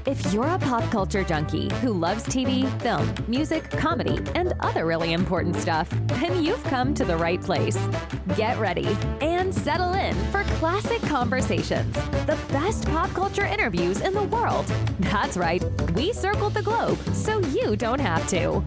If you're a pop culture junkie who loves TV, film, music, comedy, and other really important stuff, then you've come to the right place. Get ready and settle in for Classic Conversations, the best pop culture interviews in the world. That's right, we circled the globe so you don't have to.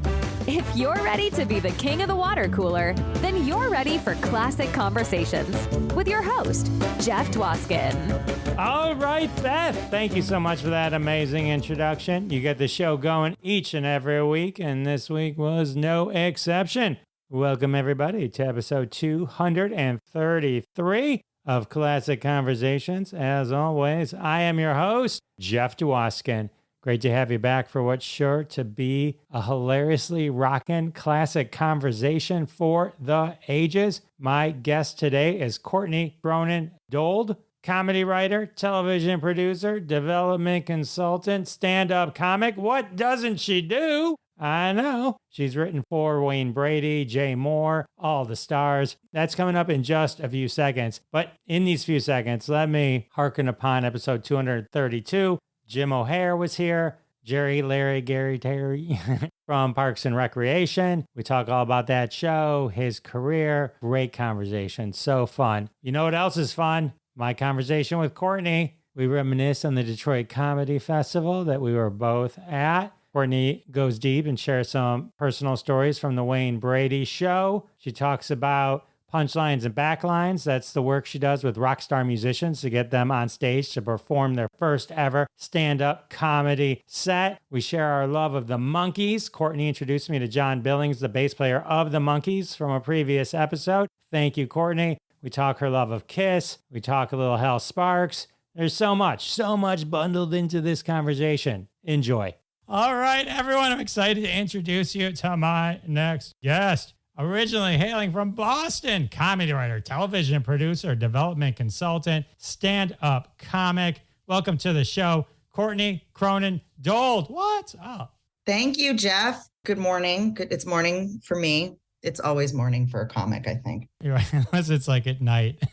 If you're ready to be the king of the water cooler, then you're ready for Classic Conversations with your host, Jeff Dwoskin. All right, Beth, thank you so much for that amazing introduction. You get the show going each and every week, and this week was no exception. Welcome, everybody, to episode 233 of Classic Conversations. As always, I am your host, Jeff Dwoskin. Great to have you back for what's sure to be a hilariously rockin' classic conversation for the ages. My guest today is Courtney Cronin Dold, comedy writer, television producer, development consultant, stand-up comic. What doesn't she do? I know. She's written for Wayne Brady, Jay Mohr, all the stars. That's coming up in just a few seconds. But in these few seconds, let me hearken upon episode 232. Jim O'Hare was here, Jerry, Larry, Gary, Terry from Parks and Recreation. We talk all about that show, his career, great conversation, so fun. You know what else is fun? My conversation with Courtney. We reminisce on the Detroit Comedy Festival that we were both at. Courtney goes deep and shares some personal stories from the Wayne Brady Show. She talks about punchlines and backlines. That's the work she does with rock star musicians to get them on stage to perform their first ever stand-up comedy set. We share our love of the Monkees. Courtney introduced me to John Billings, the bass player of the Monkees from a previous episode. Thank you, Courtney. We talk her love of Kiss. We talk a little Hal Sparks. There's so much bundled into this conversation. Enjoy. All right, everyone, I'm excited to introduce you to my next guest. Originally hailing from Boston, comedy writer, television producer, development consultant, stand-up comic. Welcome to the show, Courtney Cronin Dold. What's up? Thank you, Jeff. Good morning. It's morning for me. It's always morning for a comic, I think. You're right, unless it's like at night.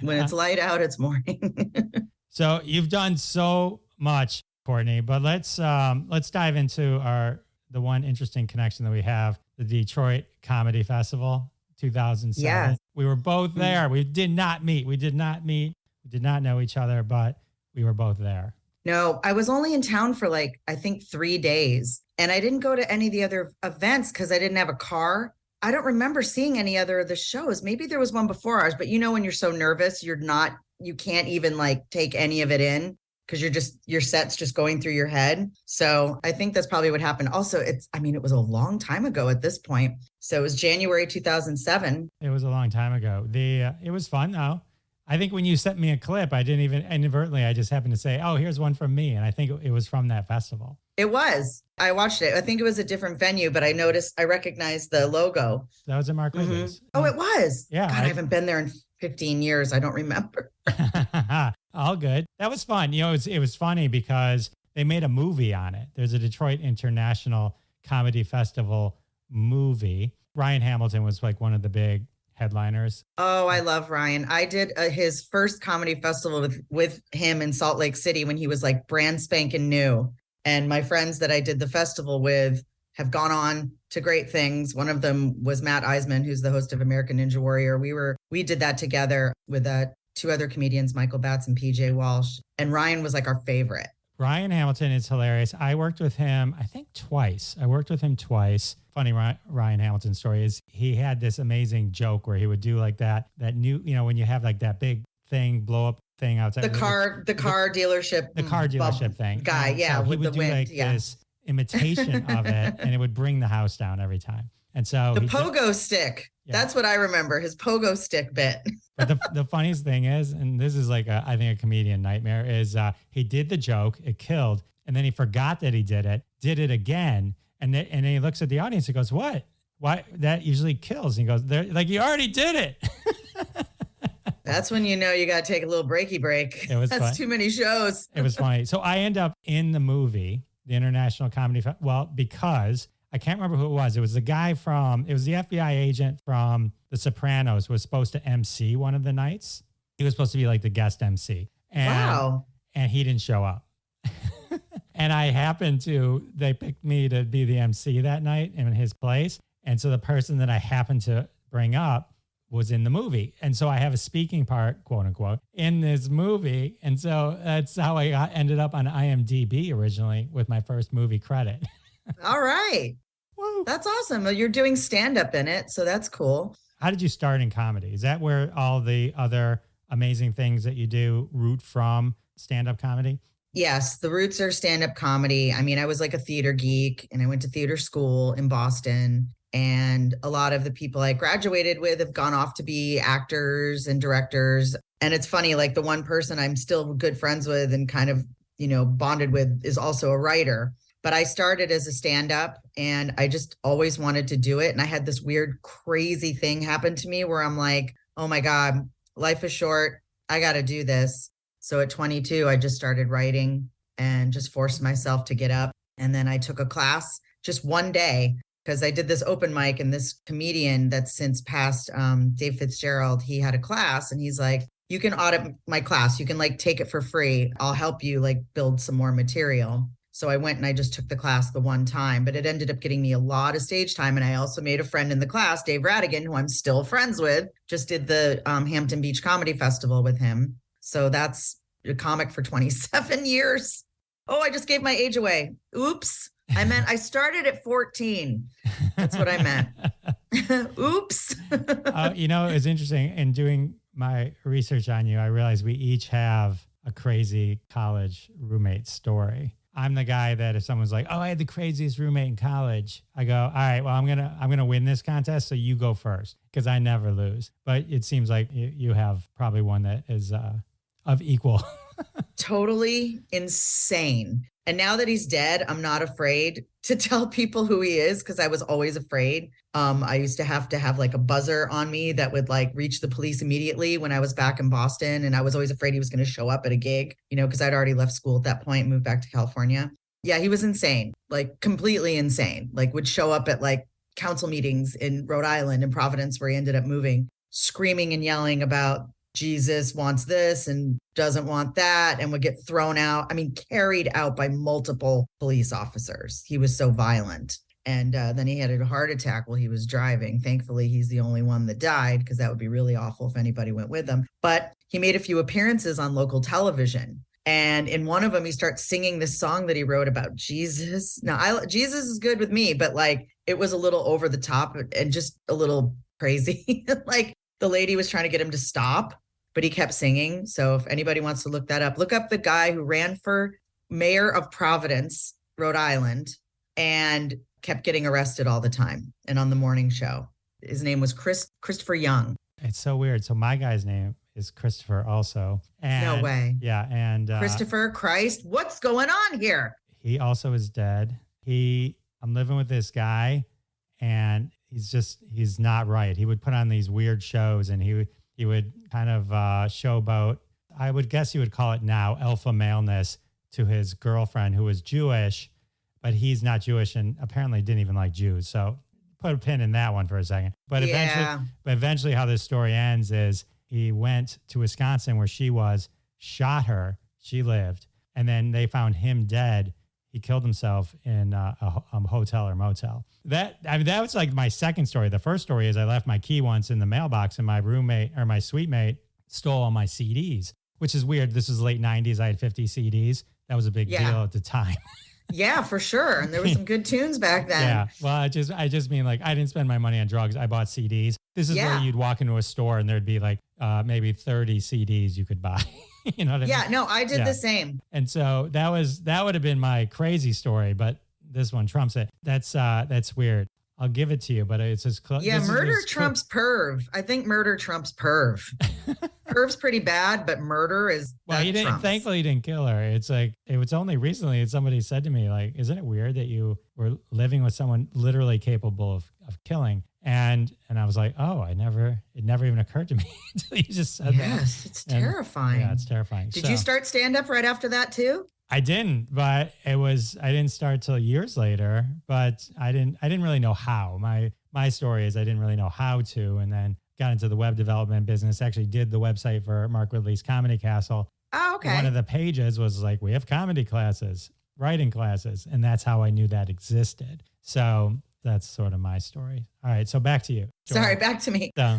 When it's light out, it's morning. So you've done so much, Courtney, but let's dive into the one interesting connection that we have. The Detroit Comedy Festival, 2007. Yeah. We were both there. We did not meet. We did not know each other, but we were both there. No, I was only in town for I think 3 days. And I didn't go to any of the other events because I didn't have a car. I don't remember seeing any other of the shows. Maybe there was one before ours, but when you're so nervous, you can't even take any of it in, because your set's just going through your head. So I think that's probably what happened. Also, it was a long time ago at this point. So it was January 2007. It was a long time ago. It was fun though. I think when you sent me a clip, I didn't even inadvertently, I just happened to say, oh, here's one from me. And I think it was from that festival. It was. I watched it. I think it was a different venue, but I recognized the logo. That was at Mark Libby's. Mm-hmm. Oh, it was? Yeah. God, I haven't been there in 15 years. I don't remember. All good. That was fun. It was funny because they made a movie on it. There's a Detroit International Comedy Festival movie. Ryan Hamilton was one of the big headliners. Oh, I love Ryan. I did his first comedy festival with him in Salt Lake City when he was brand spanking new. And my friends that I did the festival with have gone on to great things. One of them was Matt Eisman, who's the host of American Ninja Warrior. We did that together with two other comedians, Michael Batts and PJ Walsh. And Ryan was our favorite. Ryan Hamilton is hilarious. I worked with him, I think twice. Funny Ryan Hamilton story is he had this amazing joke where he would do that new, when you have that big thing, blow up thing outside. The car dealership thing. Guy, yeah, so with the wind. This imitation of it, and it would bring the house down every time. And so the pogo stick. Yeah. That's what I remember, his pogo stick bit. But the funniest thing is, and this is I think a comedian nightmare, is he did the joke, it killed, and then he forgot that he did it again, and then he looks at the audience and goes, "What? Why? That usually kills." And he goes, "You already did it." That's when you got to take a little breaky break. That's fun. Too many shows. It was funny. So I end up in the movie, the International Comedy Festival, because I can't remember who it was. It was the guy it was the FBI agent from The Sopranos who was supposed to MC one of the nights. He was supposed to be the guest MC. And he didn't show up. And they picked me to be the MC that night in his place. And so the person that I happened to bring up was in the movie. And so I have a speaking part, quote unquote, in this movie. And so that's how I ended up on IMDb originally with my first movie credit. All right. Woo. That's awesome. Well, you're doing stand-up in it, so that's cool. How did you start in comedy? Is that where all the other amazing things that you do root from stand-up comedy? Yes, the roots are stand-up comedy. I mean, I was like a theater geek and I went to theater school in Boston. And a lot of the people I graduated with have gone off to be actors and directors. And it's funny, like the one person I'm still good friends with and kind of, bonded with is also a writer. But I started as a stand-up and I just always wanted to do it. And I had this weird, crazy thing happen to me where I'm like, oh my God, life is short. I got to do this. So at 22, I just started writing and just forced myself to get up. And then I took a class just one day because I did this open mic, and this comedian that's since passed, Dave Fitzgerald, he had a class and he's like, you can audit my class. You can like take it for free. I'll help you like build some more material. So I went and I just took the class the one time, but it ended up getting me a lot of stage time. And I also made a friend in the class, Dave Radigan, who I'm still friends with, just did the Hampton Beach Comedy Festival with him. So that's a comic for 27 years. Oh, I just gave my age away. Oops. I meant I started at 14. That's what I meant. Oops. It's interesting. In doing my research on you, I realized we each have a crazy college roommate story. I'm the guy that if someone's like, oh, I had the craziest roommate in college, I go, all right, well, I'm gonna win this contest, so you go first because I never lose. But it seems like you have probably one that is of equal. Totally insane. And now that he's dead, I'm not afraid to tell people who he is because I was always afraid. I used to have like a buzzer on me that would like reach the police immediately when I was back in Boston. And I was always afraid he was going to show up at a gig, because I'd already left school at that point and moved back to California. Yeah, he was insane, like completely insane, like would show up at like council meetings in Rhode Island and Providence where he ended up moving, screaming and yelling about Jesus wants this and doesn't want that, and would get thrown out. I mean, carried out by multiple police officers. He was so violent. And then he had a heart attack while he was driving. Thankfully, he's the only one that died because that would be really awful if anybody went with him. But he made a few appearances on local television. And in one of them, he starts singing this song that he wrote about Jesus. Now, Jesus is good with me, but like it was a little over the top and just a little crazy. Like the lady was trying to get him to stop, but he kept singing. So if anybody wants to look that up, look up the guy who ran for mayor of Providence, Rhode Island, and kept getting arrested all the time and on the morning show. His name was Christopher Young. It's so weird. So my guy's name is Christopher also. And, no way. Yeah. And Christopher Christ, what's going on here? He also is dead. I'm living with this guy and he's not right. He would put on these weird shows and he would kind of showboat. I would guess you would call it now alpha maleness to his girlfriend who was Jewish, but he's not Jewish and apparently didn't even like Jews. So put a pin in that one for a second. But eventually how this story ends is he went to Wisconsin where she was, shot her, she lived, and then they found him dead. He killed himself in a hotel or motel. That was like my second story. The first story is I left my key once in the mailbox and my roommate or my suite mate stole all my CDs, which is weird. This was late 90s. I had 50 CDs. That was a big deal at the time. Yeah, for sure. And there were some good tunes back then. Yeah. Well, I just mean like I didn't spend my money on drugs. I bought CDs. This is where you'd walk into a store and there'd be like maybe 30 CDs you could buy. You know what I mean? Yeah, no, I did the same. And so that would have been my crazy story, but this one trumps it. That's weird. I'll give it to you, but it's as close. Yeah, murder trumps perv. I think murder trumps perv. Perv's pretty bad, but murder is well. He didn't. Trumps. Thankfully, he didn't kill her. It's like it was only recently that somebody said to me, like, "Isn't it weird that you were living with someone literally capable of killing?" And I was like, "Oh, it never even occurred to me until you just said that." Yes, it's terrifying. Yeah, it's terrifying. Did you start stand up right after that too? I didn't, but I didn't start till years later, but I didn't really know how. My story is I didn't really know how to, and then got into the web development business, actually did the website for Mark Ridley's Comedy Castle. Oh, okay. One of the pages was like, we have comedy classes. writing classes. And that's how I knew that existed. So that's sort of my story. All right. So back to you. Joy. Sorry, back to me. So,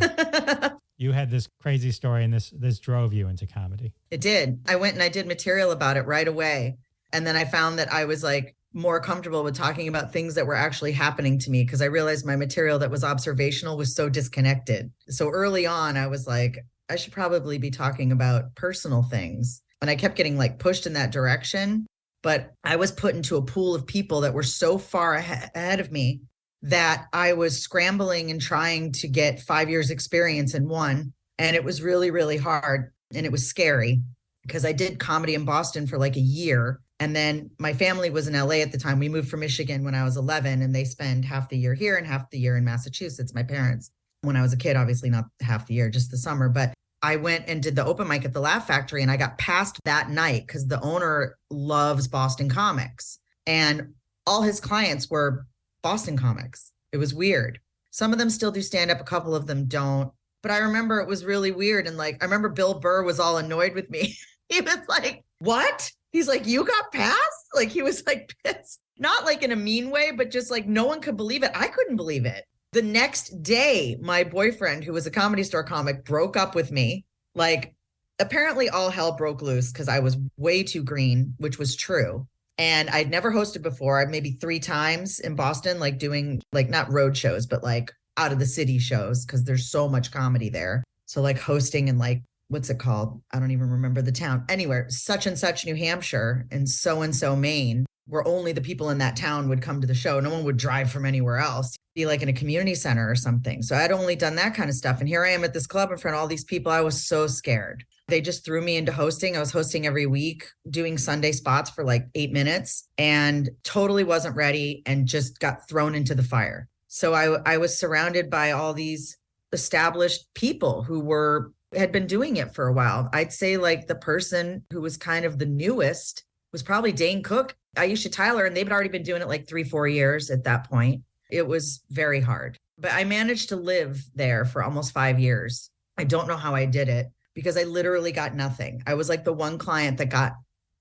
you had this crazy story and this drove you into comedy. It did. I went and I did material about it right away. And then I found that I was like more comfortable with talking about things that were actually happening to me because I realized my material that was observational was so disconnected. So early on, I was like, I should probably be talking about personal things. And I kept getting like pushed in that direction. But I was put into a pool of people that were so far ahead of me that I was scrambling and trying to get 5 years experience in one. And it was really, really hard. And it was scary because I did comedy in Boston for like a year. And then my family was in LA at the time. We moved from Michigan when I was 11 and they spend half the year here and half the year in Massachusetts, my parents. When I was a kid, obviously not half the year, just the summer. But I went and did the open mic at the Laugh Factory and I got passed that night because the owner loves Boston comics and all his clients were Boston comics. It was weird. Some of them still do stand up. A couple of them don't. But I remember it was really weird. And like, I remember Bill Burr was all annoyed with me. He was like, what? He's like, you got passed? Like, he was like pissed. Not like in a mean way, but just like no one could believe it. I couldn't believe it. The next day, my boyfriend, who was a Comedy Store comic, broke up with me. Like, apparently all hell broke loose because I was way too green, which was true. And I'd never hosted before, maybe 3 times in Boston, like doing like not road shows, but like out of the city shows because there's so much comedy there. So like hosting in like, what's it called? I don't even remember the town. Anywhere, such and such New Hampshire and so Maine, where only the people in that town would come to the show. No one would drive from anywhere else, be like in a community center or something. So I'd only done that kind of stuff. And here I am at this club in front of all these people. I was so scared. They just threw me into hosting. I was hosting every week, doing Sunday spots for like 8 minutes and totally wasn't ready and just got thrown into the fire. So I was surrounded by all these established people who had been doing it for a while. I'd say like the person who was kind of the newest was probably Dane Cook, Aisha Tyler, and they'd already been doing it like 3-4 years at that point. It was very hard, but I managed to live there for almost 5 years. I don't know how I did it because I literally got nothing. I was like the one client that got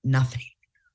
nothing.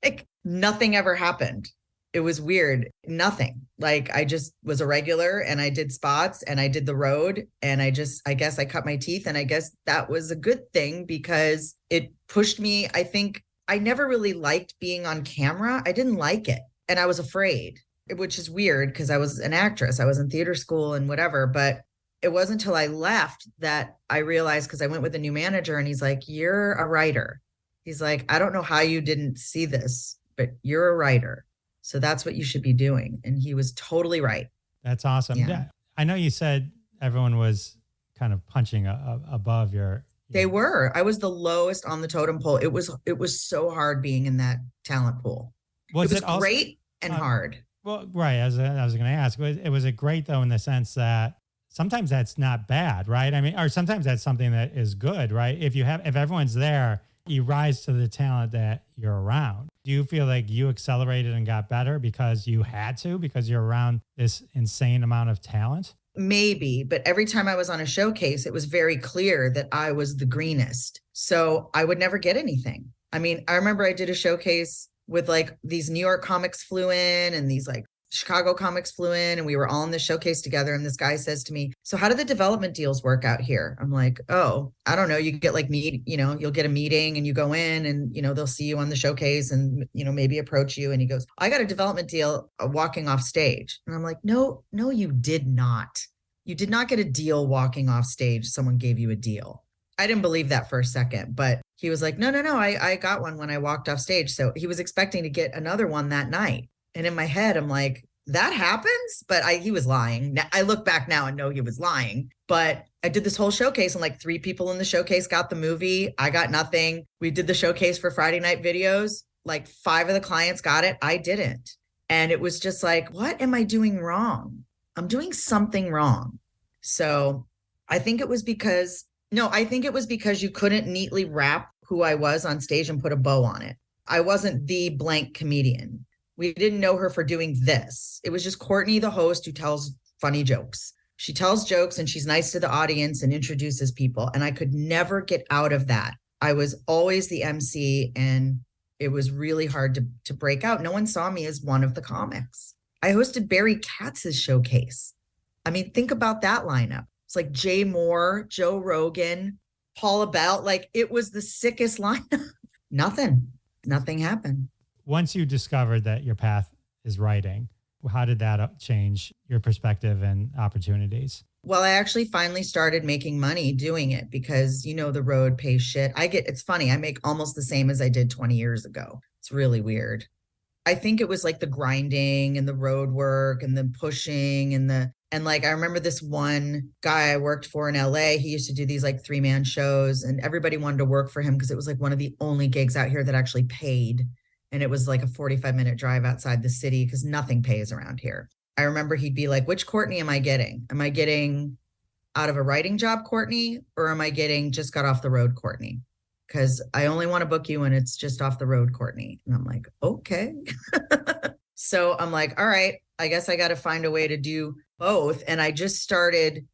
Like nothing ever happened. It was weird. Nothing. Like I just was a regular and I did spots and I did the road and I guess I cut my teeth and I guess that was a good thing because it pushed me. I think I never really liked being on camera. I didn't like it and I was afraid, which is weird because I was an actress. I was in theater school and whatever, but it wasn't until I left that I realized because I went with a new manager and he's like, you're a writer. He's like, I don't know how you didn't see this, but you're a writer. So that's what you should be doing. And he was totally right. That's awesome. Yeah. I know you said everyone was kind of punching above your. They were. I was the lowest on the totem pole. It was so hard being in that talent pool. Was it was great and hard. Well, right. As I was going to ask, was it great though in the sense that sometimes that's not bad, right? I mean, or sometimes that's something that is good, right? If everyone's there, you rise to the talent that you're around. Do you feel like you accelerated and got better because you had to, because you're around this insane amount of talent? Maybe, but every time I was on a showcase, it was very clear that I was the greenest. So I would never get anything. I mean, I remember I did a showcase with like these New York comics flew in and these like Chicago comics flew in and we were all in the showcase together. And this guy says to me, so how do the development deals work out here? I'm like, oh, I don't know. You get like you'll get a meeting and you go in and, they'll see you on the showcase and, maybe approach you. And he goes, I got a development deal walking off stage. And I'm like, no, you did not. You did not get a deal walking off stage. Someone gave you a deal. I didn't believe that for a second, but he was like, no, I got one when I walked off stage. So he was expecting to get another one that night. And in my head, I'm like, that happens? But he was lying. Now, I look back now and know he was lying. But I did this whole showcase and like 3 people in the showcase got the movie. I got nothing. We did the showcase for Friday night videos. Like 5 of the clients got it. I didn't. And it was just like, what am I doing wrong? I'm doing something wrong. So I think it was because you couldn't neatly wrap who I was on stage and put a bow on it. I wasn't the blank comedian. We didn't know her for doing this. It was just Courtney, the host, who tells funny jokes. She tells jokes and she's nice to the audience and introduces people. And I could never get out of that. I was always the MC and it was really hard to break out. No one saw me as one of the comics. I hosted Barry Katz's showcase. I mean, think about that lineup. It's like Jay Mohr, Joe Rogan, Paula Bell. Like, it was the sickest lineup. Nothing happened. Once you discovered that your path is writing, how did that change your perspective and opportunities? Well, I actually finally started making money doing it because, the road pays shit. It's funny. I make almost the same as I did 20 years ago. It's really weird. I think it was like the grinding and the road work and the pushing and like, I remember this one guy I worked for in LA, he used to do these like 3-man shows and everybody wanted to work for him because it was like one of the only gigs out here that actually paid. And it was like a 45-minute drive outside the city because nothing pays around here. I remember he'd be like, which Courtney am I getting? Am I getting out of a writing job, Courtney? Or am I getting just got off the road, Courtney? Because I only want to book you when it's just off the road, Courtney. And I'm like, okay. So I'm like, all right, I guess I got to find a way to do both. And I just started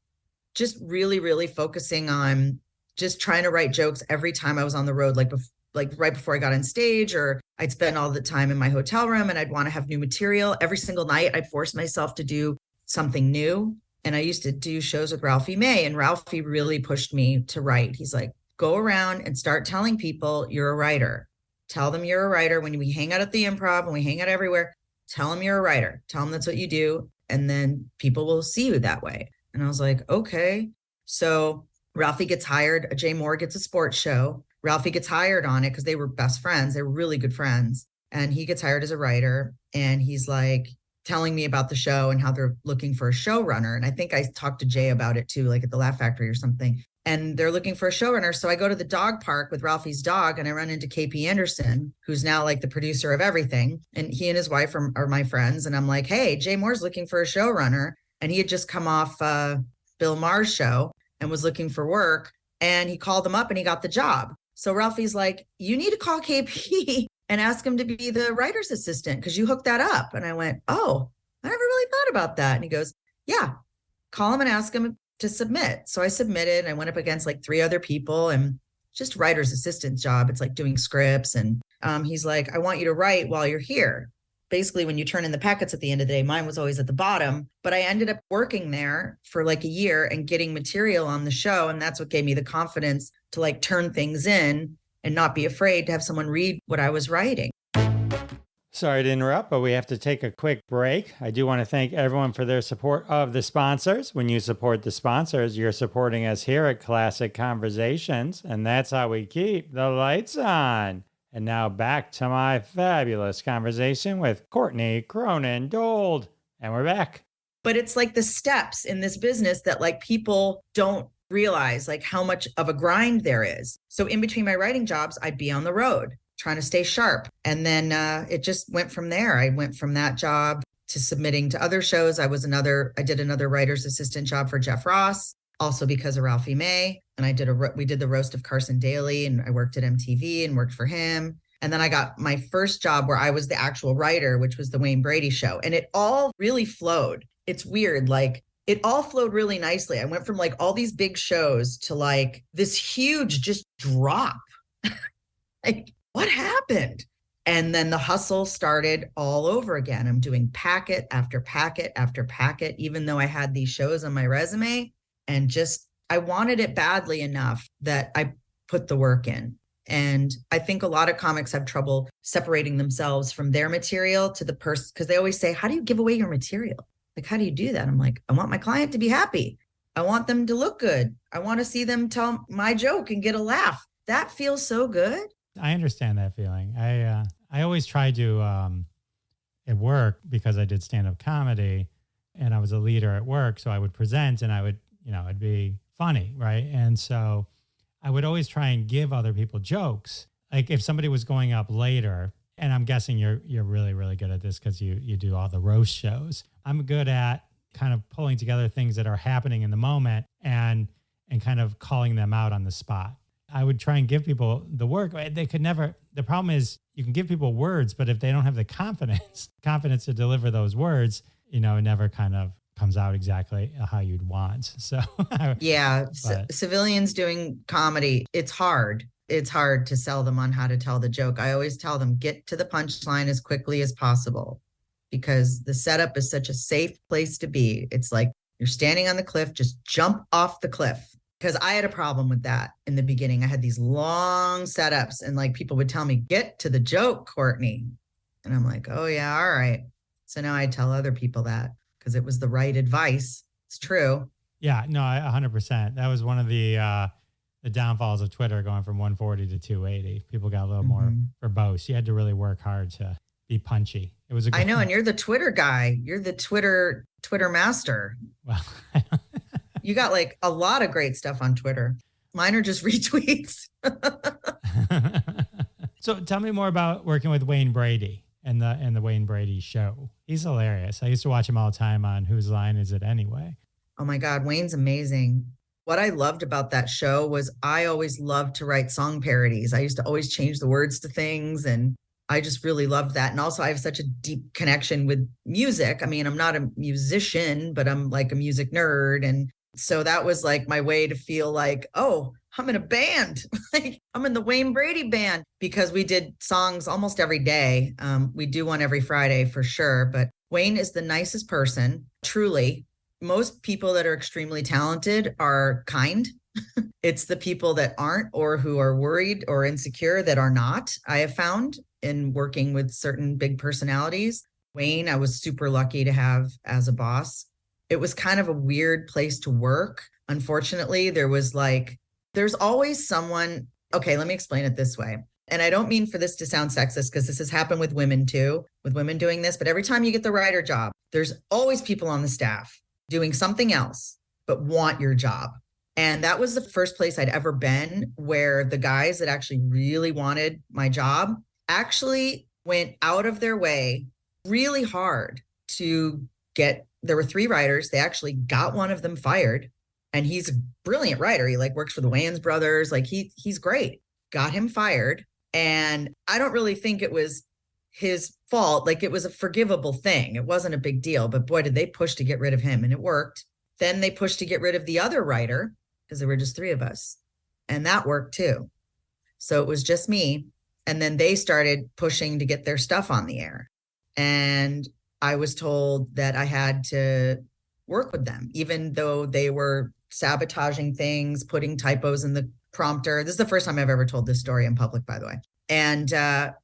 just really, really focusing on just trying to write jokes every time I was on the road, like right before I got on stage, or I'd spend all the time in my hotel room and I'd want to have new material. Every single night I'd force myself to do something new. And I used to do shows with Ralphie May, and Ralphie really pushed me to write. He's like, go around and start telling people you're a writer. Tell them you're a writer. When we hang out at the Improv, when we hang out everywhere, tell them you're a writer. Tell them that's what you do. And then people will see you that way. And I was like, okay. So Ralphie gets hired. Jay Mohr gets a sports show. Ralphie gets hired on it because they were best friends. They were really good friends. And he gets hired as a writer. And he's like telling me about the show and how they're looking for a showrunner. And I think I talked to Jay about it too, like at the Laugh Factory or something. And they're looking for a showrunner. So I go to the dog park with Ralphie's dog and I run into KP Anderson, who's now like the producer of everything. And he and his wife are my friends. And I'm like, hey, Jay Mohr's looking for a showrunner. And he had just come off Bill Maher's show and was looking for work. And he called them up and he got the job. So Ralphie's like, you need to call KP and ask him to be the writer's assistant because you hooked that up. And I went, oh, I never really thought about that. And he goes, yeah, call him and ask him to submit. So I submitted and I went up against like 3 other people and just writer's assistant job. It's like doing scripts. And he's like, I want you to write while you're here. Basically, when you turn in the packets at the end of the day, mine was always at the bottom, but I ended up working there for like a year and getting material on the show. And that's what gave me the confidence to like turn things in and not be afraid to have someone read what I was writing. Sorry to interrupt, but we have to take a quick break. I do want to thank everyone for their support of the sponsors. When you support the sponsors, you're supporting us here at Classic Conversations, and that's how we keep the lights on. And now back to my fabulous conversation with Courtney Cronin Dold. And we're back. But it's like the steps in this business that like people don't realize like how much of a grind there is. So in between my writing jobs, I'd be on the road trying to stay sharp. And then it just went from there. I went from that job to submitting to other shows. I did another writer's assistant job for Jeff Ross, also because of Ralphie May. And we did the roast of Carson Daly, and I worked at MTV and worked for him. And then I got my first job where I was the actual writer, which was the Wayne Brady Show. And it all really flowed. It's weird. Like it all flowed really nicely. I went from like all these big shows to like this huge just drop. Like, what happened? And then the hustle started all over again. I'm doing packet after packet after packet, even though I had these shows on my resume, and just, I wanted it badly enough that I put the work in. And I think a lot of comics have trouble separating themselves from their material to the person, because they always say, how do you give away your material? Like, how do you do that? I'm like, I want my client to be happy. I want them to look good. I want to see them tell my joke and get a laugh. That feels so good. I understand that feeling. I always tried to, at work, because I did stand-up comedy and I was a leader at work. So I would present and I would, it'd be funny. Right. And so I would always try and give other people jokes. Like if somebody was going up later, and I'm guessing you're really, really good at this because you do all the roast shows. I'm good at kind of pulling together things that are happening in the moment and kind of calling them out on the spot. I would try and give people the work. They could never, the problem is you can give people words, but if they don't have the confidence to deliver those words, it never kind of comes out exactly how you'd want. So yeah, civilians doing comedy, it's hard. it's hard to sell them on how to tell the joke. I always tell them, get to the punchline as quickly as possible, because the setup is such a safe place to be. It's like you're standing on the cliff, just jump off the cliff. Because I had a problem with that in the beginning. I had these long setups and like people would tell me, get to the joke, Courtney. And I'm like, oh yeah, all right. So now I tell other people that because it was the right advice. It's true. Yeah, no, 100%. That was one of the downfalls of Twitter, going from 140 to 280. People got a little more verbose. You had to really work hard to be punchy. It was I know, and you're the Twitter guy. You're the Twitter master. Well, I don't. You got like a lot of great stuff on Twitter. Mine are just retweets. So tell me more about working with Wayne Brady and the Wayne Brady Show. He's hilarious. I used to watch him all the time on Whose Line Is It Anyway? Oh my God, Wayne's amazing. What I loved about that show was I always loved to write song parodies. I used to always change the words to things, and I just really loved that. And also I have such a deep connection with music. I mean, I'm not a musician, but I'm like a music nerd. And so that was like my way to feel like, oh, I'm in a band. Like I'm in the Wayne Brady band, because we did songs almost every day. We do one every Friday for sure. But Wayne is the nicest person, truly. Most people that are extremely talented are kind. It's the people that aren't, or who are worried or insecure, that are not, I have found in working with certain big personalities. Wayne, I was super lucky to have as a boss. It was kind of a weird place to work. Unfortunately, there's always someone. Okay, let me explain it this way. And I don't mean for this to sound sexist, because this has happened with women too, with women doing this. But every time you get the writer job, there's always people on the staff doing something else, but want your job. And that was the first place I'd ever been where the guys that actually really wanted my job actually went out of their way really hard to get. There were 3 writers. They actually got one of them fired. And he's a brilliant writer. He like works for the Wayans brothers. Like he's great. Got him fired. And I don't really think it was his fault. Like it was a forgivable thing. It wasn't a big deal, but boy, did they push to get rid of him, and it worked. Then they pushed to get rid of the other writer, because there were just 3 of us, and that worked too. So it was just me. And then they started pushing to get their stuff on the air. And I was told that I had to work with them, even though they were sabotaging things, putting typos in the prompter. This is the first time I've ever told this story in public, by the way, and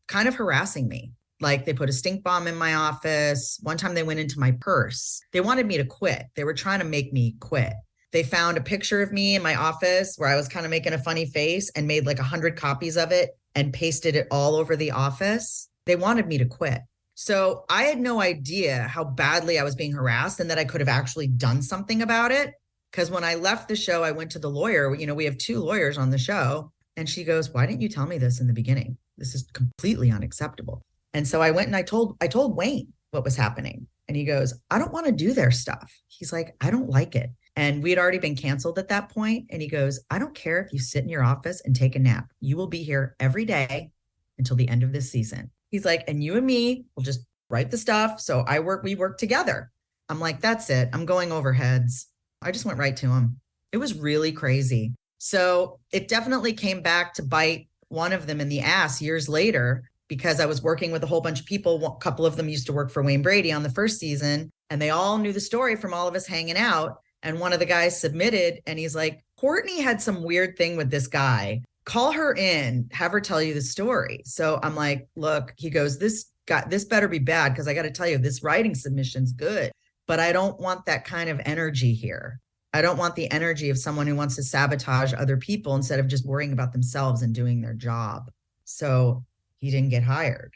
kind of harassing me. Like they put a stink bomb in my office. One time they went into my purse. They wanted me to quit. They were trying to make me quit. They found a picture of me in my office where I was kind of making a funny face, and made like 100 copies of it and pasted it all over the office. They wanted me to quit. So I had no idea how badly I was being harassed, and that I could have actually done something about it. Because when I left the show, I went to the lawyer. You know, we have 2 lawyers on the show. And she goes, why didn't you tell me this in the beginning? This is completely unacceptable. And so I went and I told Wayne what was happening. And he goes, I don't want to do their stuff. He's like, I don't like it. And we had already been canceled at that point. And he goes, I don't care if you sit in your office and take a nap. You will be here every day until the end of this season. He's like, and you and me will just write the stuff. So we work together. I'm like, that's it. I'm going over heads. I just went right to him. It was really crazy. So it definitely came back to bite one of them in the ass years later, because I was working with a whole bunch of people. A couple of them used to work for Wayne Brady on the first season, and they all knew the story from all of us hanging out. And one of the guys submitted, and he's like, Courtney had some weird thing with this guy. Call her in, have her tell you the story. So I'm like, look, he goes, this better be bad, because I got to tell you, this writing submission's good, but I don't want that kind of energy here. I don't want the energy of someone who wants to sabotage other people instead of just worrying about themselves and doing their job. So he didn't get hired.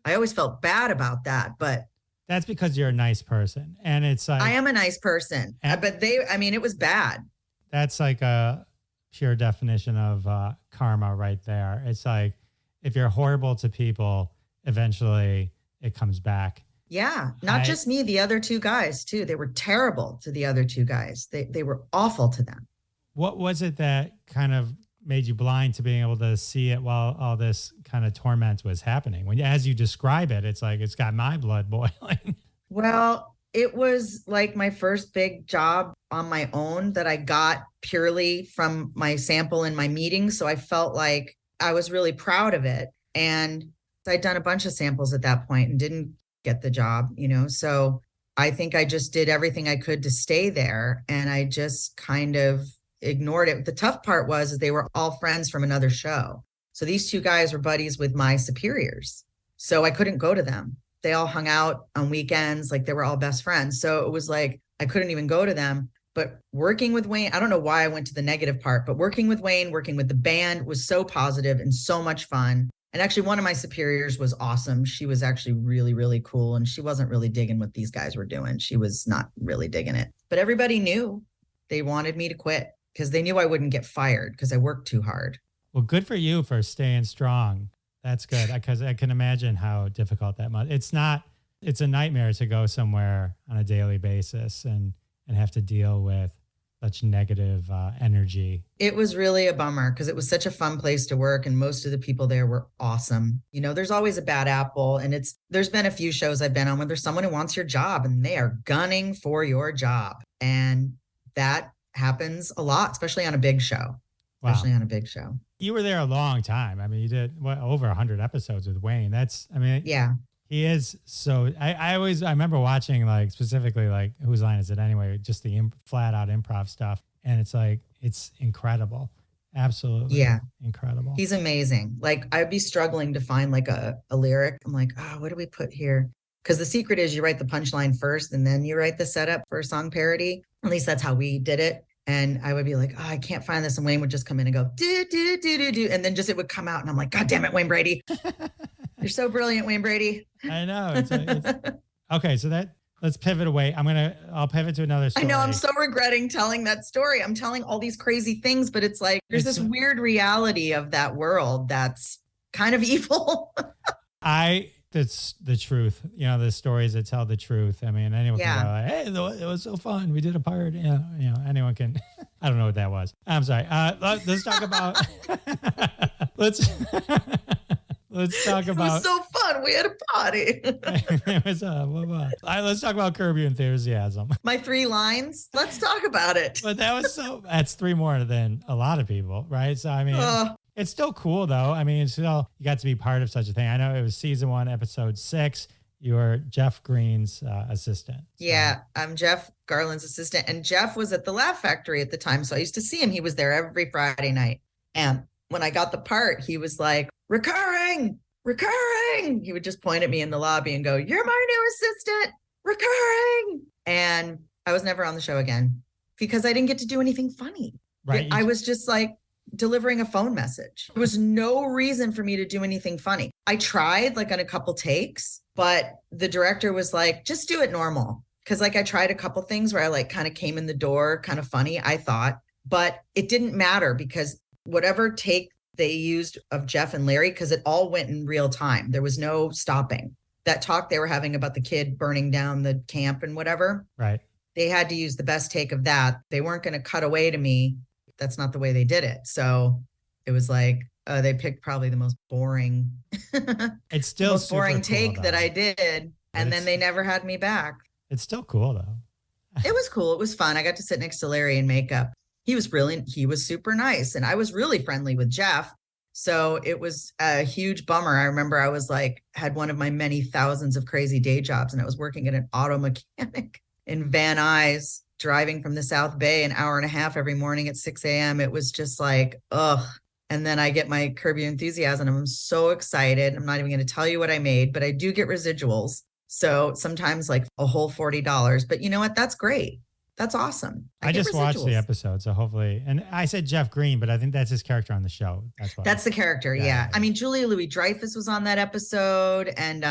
I always felt bad about that, but that's because you're a nice person. And it's like, I am a nice person, but it was bad. That's like a pure definition of karma right there. It's like, if you're horrible to people, eventually it comes back. Yeah. Not just me, the other 2 guys too. They were terrible to the other 2 guys. They were awful to them. What was it that kind of made you blind to being able to see it while all this kind of torment was happening? When, as you describe it, it's like, it's got my blood boiling. Well, it was like my first big job on my own that I got purely from my sample in my meetings. So I felt like I was really proud of it. And I'd done a bunch of samples at that point and didn't get the job, so I think I just did everything I could to stay there. And I just kind of ignored it. The tough part was they were all friends from another show. So these two guys were buddies with my superiors. So I couldn't go to them. They all hung out on weekends. Like they were all best friends. So it was like, I couldn't even go to them. But working with Wayne, I don't know why I went to the negative part, but working with Wayne, working with the band was so positive and so much fun. And actually, one of my superiors was awesome. She was actually really, really cool. And she wasn't really digging what these guys were doing. She was not really digging it. But everybody knew they wanted me to quit because they knew I wouldn't get fired because I worked too hard. Well, good for you for staying strong. That's good, because I can imagine how difficult that must. It's a nightmare to go somewhere on a daily basis and have to deal with such negative energy. It was really a bummer because it was such a fun place to work. And most of the people there were awesome. There's always a bad apple. And there's been a few shows I've been on where there's someone who wants your job and they are gunning for your job. And that happens a lot, especially on a big show. Wow. Especially on a big show. You were there a long time. I mean, you did over 100 episodes with Wayne. Yeah. He is so. I remember watching specifically Whose Line Is It Anyway? Just the flat out improv stuff, and it's incredible, absolutely, incredible. He's amazing. I'd be struggling to find a lyric. I'm like, what do we put here? Because the secret is you write the punchline first, and then you write the setup for a song parody. At least that's how we did it. And I would be like, I can't find this, and Wayne would just come in and go do do do do do, and then it would come out, and I'm like, God damn it, Wayne Brady. You're so brilliant, Wayne Brady. I know. Okay, so let's pivot away. I'll pivot to another story. I know. I'm so regretting telling that story. I'm telling all these crazy things, but it's there's this weird reality of that world that's kind of evil. That's the truth. The stories that tell the truth. I mean, anyone can go, hey, it was so fun. We did a part. Anyone can. I don't know what that was. I'm sorry. Let's talk about. Let's talk about. It was so fun. We had a party. It was let's talk about Curb Your Enthusiasm. My 3 lines. Let's talk about it. But that's 3 more than a lot of people, right? So I mean, it's still cool though. I mean, you got to be part of such a thing. I know it was season 1, episode 6. You were Jeff Green's assistant. So. Yeah, I'm Jeff Garland's assistant, and Jeff was at the Laugh Factory at the time, so I used to see him. He was there every Friday night, and when I got the part, he was like, recurring. He would just point at me in the lobby and go, you're my new assistant, recurring. And I was never on the show again because I didn't get to do anything funny. Right. I was just delivering a phone message. There was no reason for me to do anything funny. I tried on a couple takes, but the director was like, just do it normal. Cause I tried a couple things where I kind of came in the door kind of funny, I thought, but it didn't matter because whatever take they used of Jeff and Larry, because it all went in real time. There was no stopping. That talk they were having about the kid burning down the camp and whatever. Right. They had to use the best take of that. They weren't going to cut away to me. That's not the way they did it. So it was they picked probably the most boring, it's still most boring cool, take though. That I did. And then they never had me back. It's still cool though. It was cool. It was fun. I got to sit next to Larry in makeup. He was super nice. And I was really friendly with Jeff. So it was a huge bummer. I remember I was had one of my many thousands of crazy day jobs, and I was working at an auto mechanic in Van Nuys, driving from the South Bay an hour and a half every morning at 6 a.m. It was just ugh. And then I get my Curb Your Enthusiasm. I'm so excited. I'm not even going to tell you what I made, but I do get residuals. So sometimes a whole $40. But you know what? That's great. That's awesome. I just watched the episode, so hopefully. And I said Jeff Green, but I think that's his character on the show. That's the character, yeah. I mean, Julia Louis-Dreyfus was on that episode, and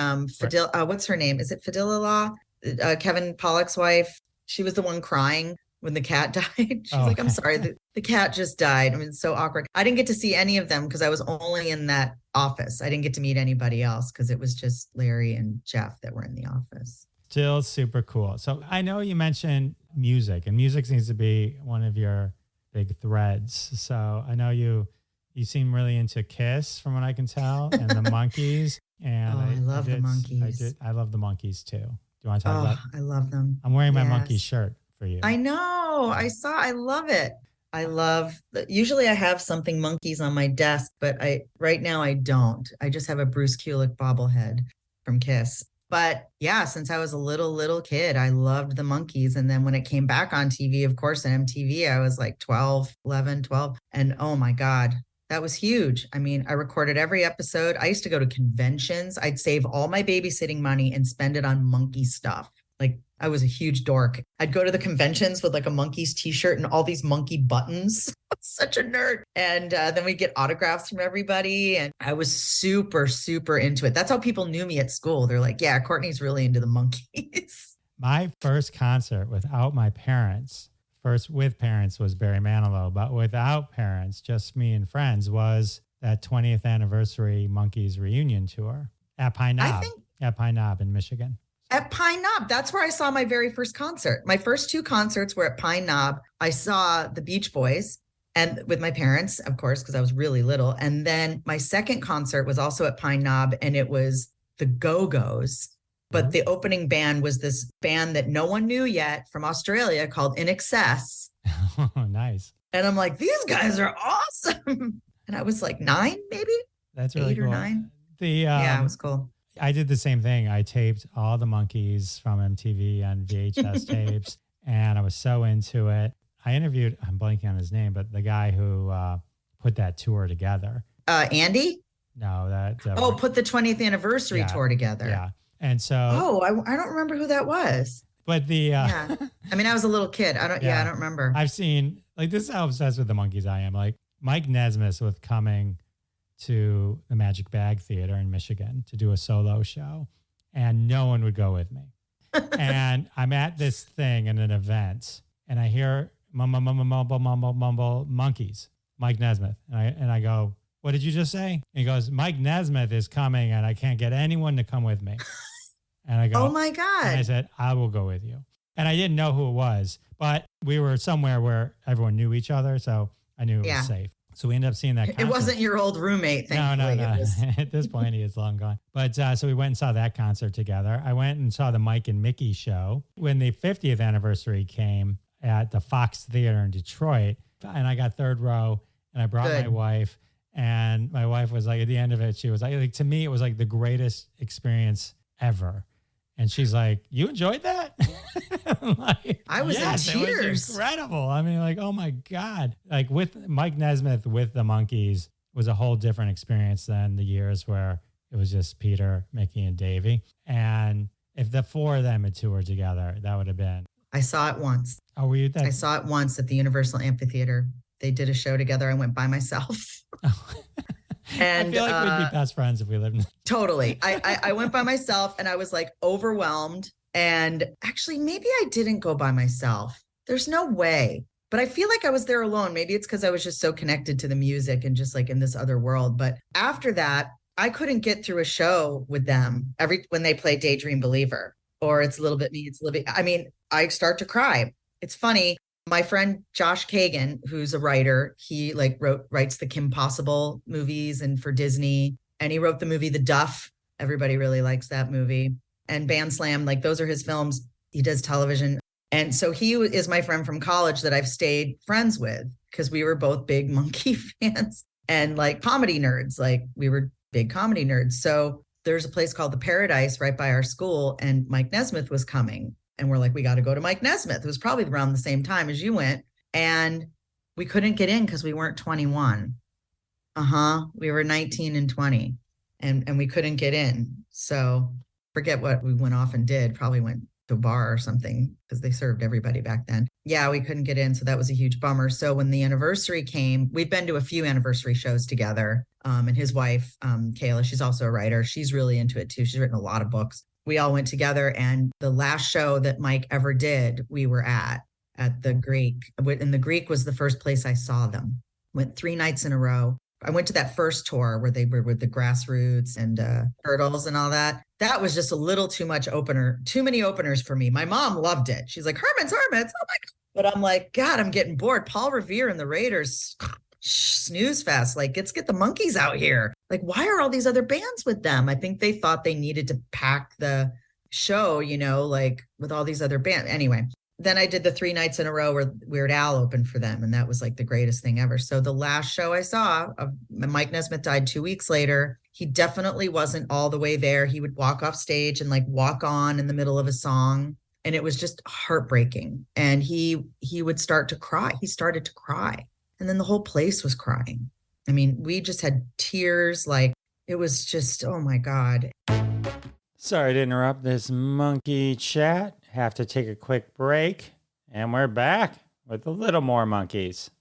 what's her name? Is it Fadila Law? Kevin Pollak's wife. She was the one crying when the cat died. She's like, I'm sorry, the cat just died. I mean, it's so awkward. I didn't get to see any of them because I was only in that office. I didn't get to meet anybody else because it was just Larry and Jeff that were in the office. Still super cool. So I know you mentioned music, and music seems to be one of your big threads. So I know you seem really into Kiss from what I can tell, and the Monkees. And I love the Monkees. I love the Monkees too. Do you want to talk about? I love them. I'm wearing my Monkey shirt for you. I know. I love it. Usually I have something monkeys on my desk, but right now I don't. I just have a Bruce Kulick bobblehead from Kiss. But yeah, since I was a little kid, I loved the monkeys. And then when it came back on TV, of course, on MTV, I was like 11, 12. And oh my God, that was huge. I mean, I recorded every episode. I used to go to conventions. I'd save all my babysitting money and spend it on monkey stuff. Like, I was a huge dork. I'd go to the conventions with like a Monkeys t-shirt and all these monkey buttons. Such a nerd. And then we'd get autographs from everybody. And I was super, super into it. That's how people knew me at school. They're like, yeah, Courtney's really into the monkeys. My first concert without my parents, first with parents was Barry Manilow, but without parents, just me and friends, was that 20th anniversary Monkeys reunion tour at Pine Knob, in Michigan. At Pine Knob, that's where I saw my very first concert. My first two concerts were at Pine Knob. I saw the Beach Boys, and with my parents, of course, because I was really little. And then my second concert was also at Pine Knob, and it was the Go-Go's. But the opening band was this band that no one knew yet from Australia called In Excess. Oh, nice. And I'm like, these guys are awesome. And I was like 9, maybe? That's really 8 cool. or 9. Yeah, it was cool. I did the same thing. I taped all the Monkeys from MTV on VHS tapes, and I was so into it. I interviewed, I'm blanking on his name, but the guy who put that tour together. Andy? No, put the 20th anniversary tour together. Yeah. And so. Oh, I don't remember who that was. But I mean, I was a little kid. I don't remember. I've seen, like, this is how obsessed with the Monkeys I am. Like, Mike Nesmith was coming to the Magic Bag Theater in Michigan to do a solo show, and no one would go with me. And I'm at this thing in an event, and I hear mumble, Monkeys, Mike Nesmith. And I go, what did you just say? And he goes, Mike Nesmith is coming, and I can't get anyone to come with me. And I go, oh my God. And I said, I will go with you. And I didn't know who it was, but we were somewhere where everyone knew each other, so I knew it was safe. So we ended up seeing that concert. It wasn't your old roommate, thankfully. No. At this point, he is long gone. But so we went and saw that concert together. I went and saw the Mike and Mickey show when the 50th anniversary came at the Fox Theater in Detroit. And I got third row, and I brought my wife. And my wife was like, at the end of it, she was like, to me, it was like the greatest experience ever. And she's like, you enjoyed that? Like, I was in tears. It was incredible. I mean, like, oh my God. Like, with Mike Nesmith with the Monkeys was a whole different experience than the years where it was just Peter, Mickey, and Davey. And if the four of them had toured together, that would have been. I saw it once. Oh, were you there? I saw it once at the Universal Amphitheater. They did a show together. I went by myself. And I feel like we'd be best friends if we lived in. Totally. I went by myself, and I was like overwhelmed. And actually, maybe I didn't go by myself. There's no way. But I feel like I was there alone. Maybe it's because I was just so connected to the music and just like in this other world. But after that, I couldn't get through a show with them when they play Daydream Believer or It's a Little Bit Me, It's a Little Bit. I mean, I start to cry. It's funny. My friend Josh Kagan, who's a writer, he writes the Kim Possible movies and for Disney. And he wrote the movie The Duff. Everybody really likes that movie. And Band Slam, like those are his films. He does television. And so he is my friend from college that I've stayed friends with because we were both big Monkey fans and like comedy nerds. Like we were big comedy nerds. So there's a place called the Parodies right by our school, and Mike Nesmith was coming. And we're like, we got to go to Mike Nesmith. It was probably around the same time as you went. And we couldn't get in because we weren't 21. We were 19 and 20 and we couldn't get in. So forget what we went off and did. Probably went to a bar or something because they served everybody back then. Yeah, we couldn't get in. So that was a huge bummer. So when the anniversary came, we've been to a few anniversary shows together. And his wife, Kayla, she's also a writer. She's really into it too. She's written a lot of books. We all went together, and the last show that Mike ever did, we were at the Greek. And the Greek was the first place I saw them. Went 3 nights in a row. I went to that first tour where they were with the Grassroots and Turtles and all that. That was just a little too many openers for me. My mom loved it. She's like, Herman's, oh my God. But I'm like, God, I'm getting bored. Paul Revere and the Raiders, snooze fest. Like, let's get the Monkeys out here. Like, why are all these other bands with them? I think they thought they needed to pack the show, like with all these other bands. Anyway, then I did the 3 nights in a row where Weird Al opened for them. And that was like the greatest thing ever. So the last show I saw, Mike Nesmith died 2 weeks later. He definitely wasn't all the way there. He would walk off stage and like walk on in the middle of a song. And it was just heartbreaking. And he would start to cry. He started to cry. And then the whole place was crying. I mean, we just had tears. Like, it was just, oh my God. Sorry to interrupt this monkey chat. Have to take a quick break. And we're back with a little more monkeys.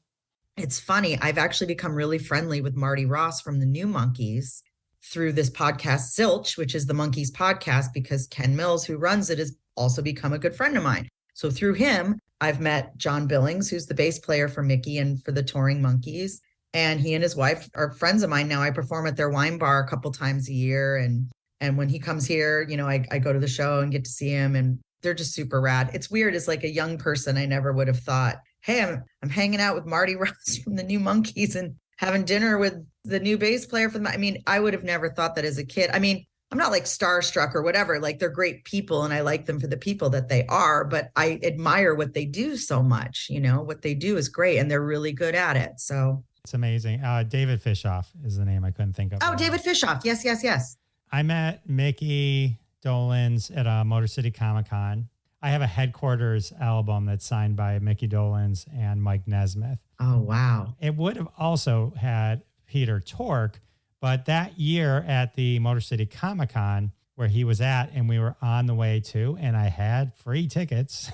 It's funny. I've actually become really friendly with Marty Ross from the New Monkeys through this podcast, Zilch, which is the Monkeys podcast, because Ken Mills, who runs it, has also become a good friend of mine. So through him, I've met John Billings, who's the bass player for Mickey and for the touring Monkeys. And he and his wife are friends of mine now. I perform at their wine bar a couple times a year. And when he comes here, you know, I go to the show and get to see him, and they're just super rad. It's weird. As like a young person, I never would have thought, hey, I'm hanging out with Marty Ross from the New Monkeys and having dinner with the new bass player for them. I mean, I would have never thought that as a kid. I mean, I'm not like starstruck or whatever. Like, they're great people and I like them for the people that they are, but I admire what they do so much. You know, what they do is great and they're really good at it. So it's amazing. David Fishoff is the name I couldn't think of. Oh, David Fishoff. Yes. I met Mickey Dolenz at Motor City Comic Con. I have a Headquarters album that's signed by Mickey Dolenz and Mike Nesmith. Oh, wow. It would have also had Peter Tork, but that year at the Motor City Comic Con where he was at and we were on the way to, and I had free tickets,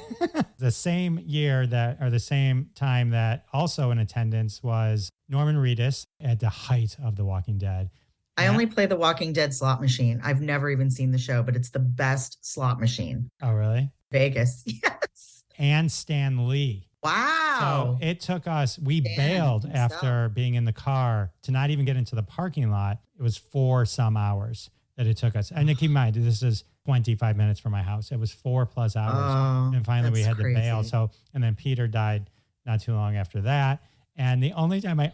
the same year that, or the same time that also in attendance was Norman Reedus at the height of The Walking Dead. I only play the Walking Dead slot machine. I've never even seen the show, but it's the best slot machine. Oh, really? Vegas. Yes. And Stan Lee. Wow. So it took us, we bailed after being in the car to not even get into the parking lot. It was 4 some hours that it took us. And keep in mind, this is 25 minutes from my house. It was 4+ hours. And finally we had to bail. So, and then Peter died not too long after that. And the only time I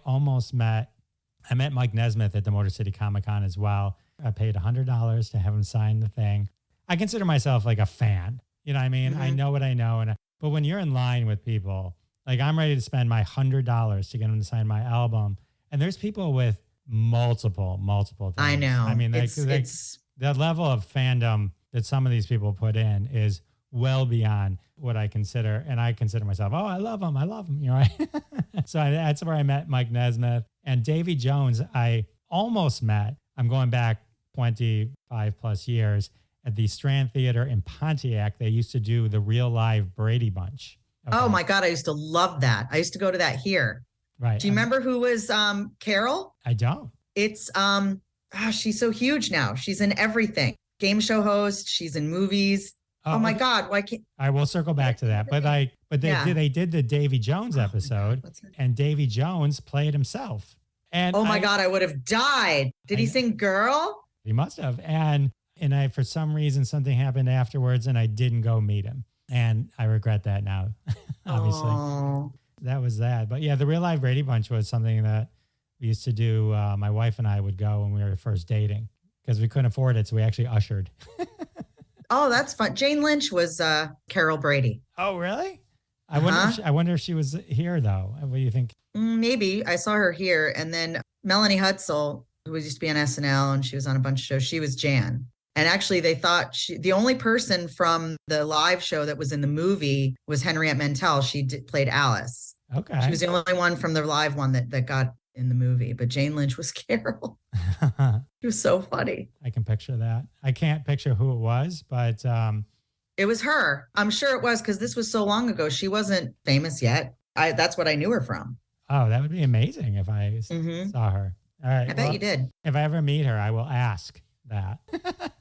met Mike Nesmith at the Motor City Comic Con as well. I paid $100 to have him sign the thing. I consider myself like a fan. You know what I mean? Mm-hmm. I know what I know. But when you're in line with people, like I'm ready to spend my $100 to get them to sign my album. And there's people with multiple things. I know. I mean, the level of fandom that some of these people put in is well beyond what I consider. And I consider myself, oh, I love him. You know, right? So that's where I met Mike Nesmith. And Davy Jones, I almost met. I'm going back 25+ years at the Strand Theater in Pontiac. They used to do the real live Brady Bunch. Okay. Oh my God. I used to love that. I used to go to that here. Right. Do you remember who was Carol? I don't. It's she's so huge now. She's in everything. Game show host. She's in movies. Oh my God. Why can't I will circle back to that. But they did the Davy Jones episode and Davy Jones played himself. And oh my God, I would have died. Did he sing Girl? He must have. And I, for some reason, something happened afterwards and I didn't go meet him. And I regret that now, obviously. Oh. That was that. But yeah, the Real Live Brady Bunch was something that we used to do. My wife and I would go when we were first dating because we couldn't afford it. So we actually ushered. Oh, that's fun. Jane Lynch was Carol Brady. Oh, really? I wonder if she was here, though. What do you think? Maybe. I saw her here. And then Melanie Hutzel, who used to be on SNL, and she was on a bunch of shows. She was Jan. And actually, they thought the only person from the live show that was in the movie was Henriette Mentel. She played Alice. Okay. She was the only one from the live one that got in the movie. But Jane Lynch was Carol. She was so funny. I can picture that. I can't picture who it was, but... It was her. I'm sure it was because this was so long ago. She wasn't famous yet. That's what I knew her from. Oh, that would be amazing if I saw her. All right. I bet you did. If I ever meet her, I will ask that.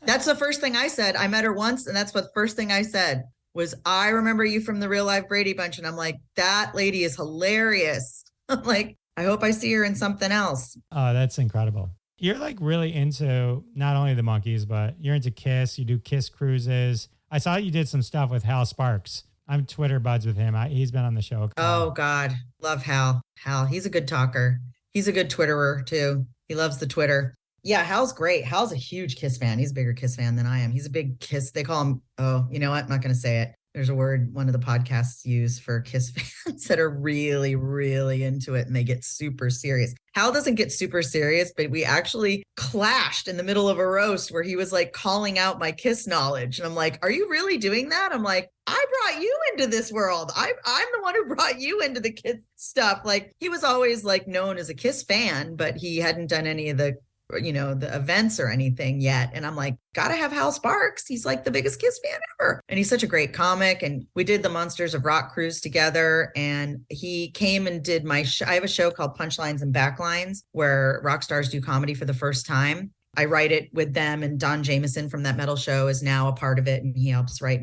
That's the first thing I said. I met her once, and that's what the first thing I said was, I remember you from the Real Live Brady Bunch. And I'm like, that lady is hilarious. I'm like, I hope I see her in something else. Oh, that's incredible. You're like really into not only the Monkees, but you're into Kiss. You do Kiss cruises. I saw you did some stuff with Hal Sparks. I'm Twitter buds with him. He's been on the show. Oh, God. Love Hal. Hal, he's a good talker. He's a good Twitterer, too. He loves the Twitter. Yeah, Hal's great. Hal's a huge Kiss fan. He's a bigger Kiss fan than I am. He's a big Kiss. They call him, oh, you know what? I'm not going to say it. There's a word one of the podcasts use for Kiss fans that are really, really into it and they get super serious. Hal doesn't get super serious, but we actually clashed in the middle of a roast where he was like calling out my Kiss knowledge. And I'm like, are you really doing that? I'm like, I brought you into this world. I'm the one who brought you into the Kiss stuff. Like he was always like known as a Kiss fan, but he hadn't done any of the events or anything yet. And I'm like, gotta have Hal Sparks. He's like the biggest Kiss fan ever. And he's such a great comic. And we did the Monsters of Rock cruise together. And he came and did my show. I have a show called Punchlines and Backlines where rock stars do comedy for the first time. I write it with them, and Don Jameson from that metal show is now a part of it. And he helps write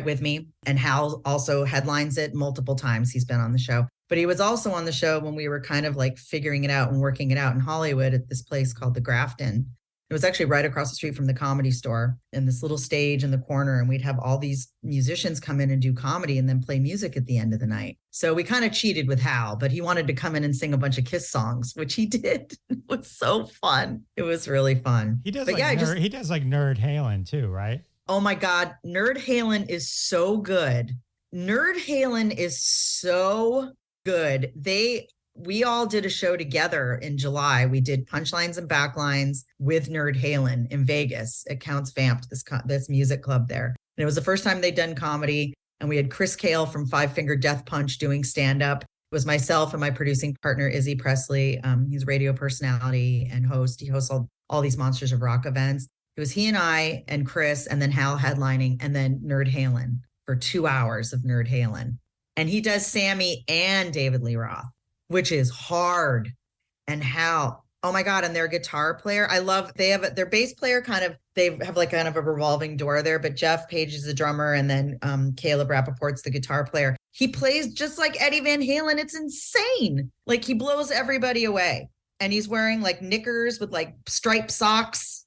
with me. And Hal also headlines it multiple times. He's been on the show. But he was also on the show when we were kind of like figuring it out and working it out in Hollywood at this place called the Grafton. It was actually right across the street from the Comedy Store in this little stage in the corner. And we'd have all these musicians come in and do comedy and then play music at the end of the night. So we kind of cheated with Hal, but he wanted to come in and sing a bunch of Kiss songs, which he did. It was so fun. It was really fun. He does he does like Nerd Halen too, right? Oh my God. Nerd Halen is so good. Nerd Halen is so good. We all did a show together in July. We did Punchlines and Backlines with Nerd Halen in Vegas at Counts Vamped, this music club there. And it was the first time they'd done comedy. And we had Chris Cale from Five Finger Death Punch doing stand-up. It was myself and my producing partner, Izzy Presley. He's a radio personality and host. He hosts all these Monsters of Rock events. It was he and I and Chris, and then Hal headlining, and then Nerd Halen for 2 hours of Nerd Halen. And he does Sammy and David Lee Roth, which is hard. And Hal, oh my God. And their guitar player, they have their bass player they have like kind of a revolving door there, but Jeff Page is the drummer. And then Caleb Rappaport's the guitar player. He plays just like Eddie Van Halen. It's insane. Like he blows everybody away. And he's wearing like knickers with like striped socks.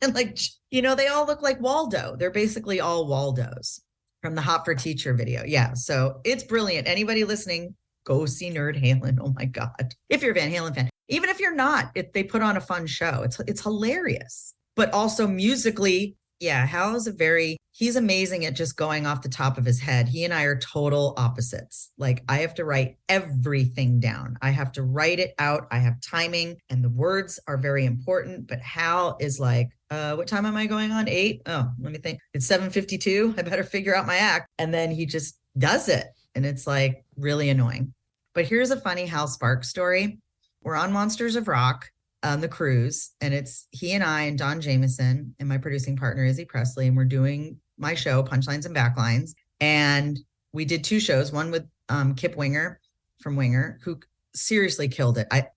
And like, they all look like Waldo. They're basically all Waldos from the Hot for Teacher video. Yeah. So it's brilliant. Anybody listening, go see Nerd Halen. Oh my God. If you're a Van Halen fan, even if you're not, they put on a fun show. It's hilarious, but also musically. Yeah. He's amazing at just going off the top of his head. He and I are total opposites. Like I have to write everything down. I have to write it out. I have timing and the words are very important, but Hal is like, what time am I going on? 8? Oh, let me think. It's 7:52. I better figure out my act. And then he just does it. And it's like really annoying. But here's a funny Hal Sparks story. We're on Monsters of Rock on the cruise. And it's he and I and Don Jameson and my producing partner, Izzy Presley. And we're doing my show, Punchlines and Backlines. And we did 2 shows, one with Kip Winger from Winger, who seriously killed it. I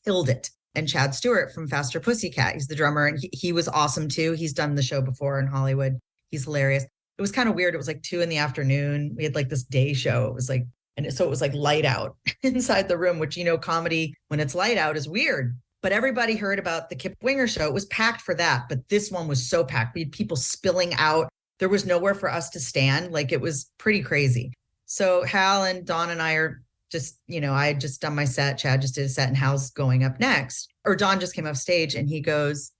killed it. And Chad Stewart from Faster Pussycat. He's the drummer. And he was awesome too. He's done the show before in Hollywood. He's hilarious. It was kind of weird. It was like 2 p.m. We had like this day show. It was like, so it was like light out inside the room, which, comedy when it's light out is weird. But everybody heard about the Kip Winger show. It was packed for that. But this one was so packed. We had people spilling out. There was nowhere for us to stand. Like it was pretty crazy. So Hal and Don and I are just, I had just done my set. Chad just did a set and Hal's going up next. Or Don just came off stage and he goes,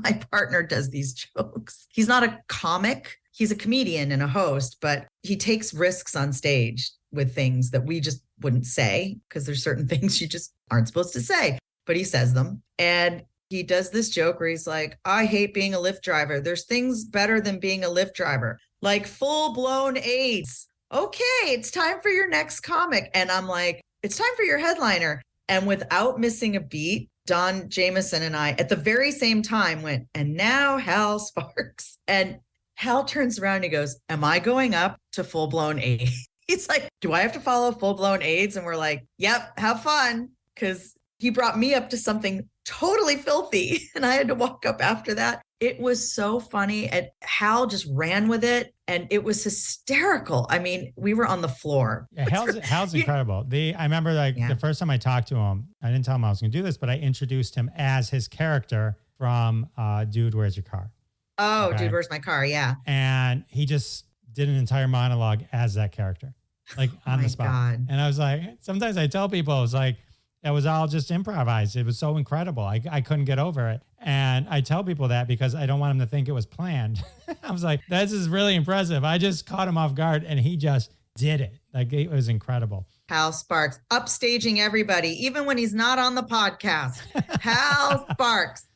my partner does these jokes. He's not a comic. He's a comedian and a host, but he takes risks on stage with things that we just wouldn't say because there's certain things you just aren't supposed to say, but he says them. And he does this joke where he's like, I hate being a Lyft driver. There's things better than being a Lyft driver, like full-blown AIDS. Okay, it's time for your next comic. And I'm like, it's time for your headliner. And without missing a beat, Don Jameson and I at the very same time went, and now Hal Sparks. And Hal turns around and he goes, am I going up to full-blown AIDS? He's like, do I have to follow full-blown AIDS? And we're like, yep, have fun. Because he brought me up to something totally filthy. And I had to walk up after that. It was so funny. And Hal just ran with it. And it was hysterical. I mean, we were on the floor. Yeah, Hal's incredible. I remember the first time I talked to him, I didn't tell him I was going to do this, but I introduced him as his character from Dude, Where's Your Car? Oh, okay? Dude, Where's My Car? Yeah. And he just did an entire monologue as that character, like on the spot. God. And I was like, sometimes I tell people, I was like, It was all just improvised. It was so incredible. I couldn't get over it. And I tell people that because I don't want them to think it was planned. I was like, this is really impressive. I just caught him off guard and he just did it. Like, it was incredible. Hal Sparks, upstaging everybody, even when he's not on the podcast. Hal Sparks.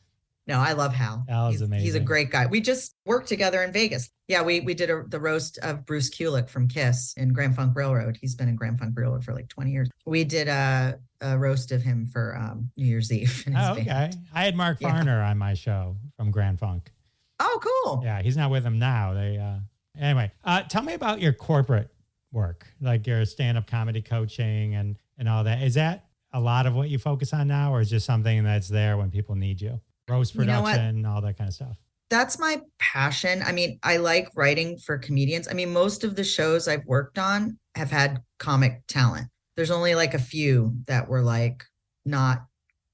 No, I love Hal. Hal is amazing. He's a great guy. We just worked together in Vegas. Yeah, we did the roast of Bruce Kulick from Kiss in Grand Funk Railroad. He's been in Grand Funk Railroad for like 20 years. We did a roast of him for New Year's Eve. Oh, okay. I had Mark Farner on my show from Grand Funk. Oh, cool. Yeah, he's not with him now. Anyway, tell me about your corporate work, like your stand-up comedy coaching and all that. Is that a lot of what you focus on now, or is just something that's there when people need you? Roast production, all that kind of stuff. That's my passion. I mean, I like writing for comedians. I mean, most of the shows I've worked on have had comic talent. There's only like a few that were like not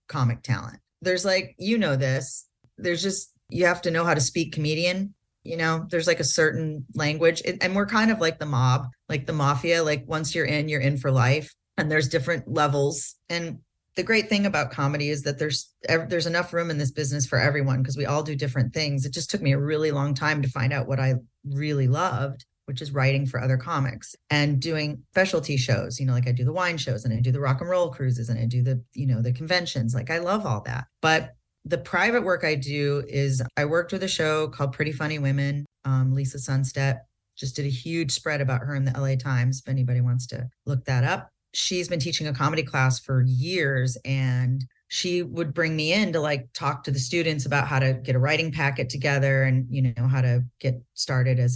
comic talent. There's like, this, there's just, you have to know how to speak comedian. There's like a certain language, and we're kind of like the mob, like the mafia. Like once you're in for life, and there's different levels. And the great thing about comedy is that there's enough room in this business for everyone, because we all do different things. It just took me a really long time to find out what I really loved, which is writing for other comics and doing specialty shows. Like I do the wine shows and I do the rock and roll cruises and I do the conventions. Like I love all that. But the private work I do is I worked with a show called Pretty Funny Women. Lisa Sunstedt just did a huge spread about her in the LA Times, if anybody wants to look that up. She's been teaching a comedy class for years, and she would bring me in to like talk to the students about how to get a writing packet together and, how to get started as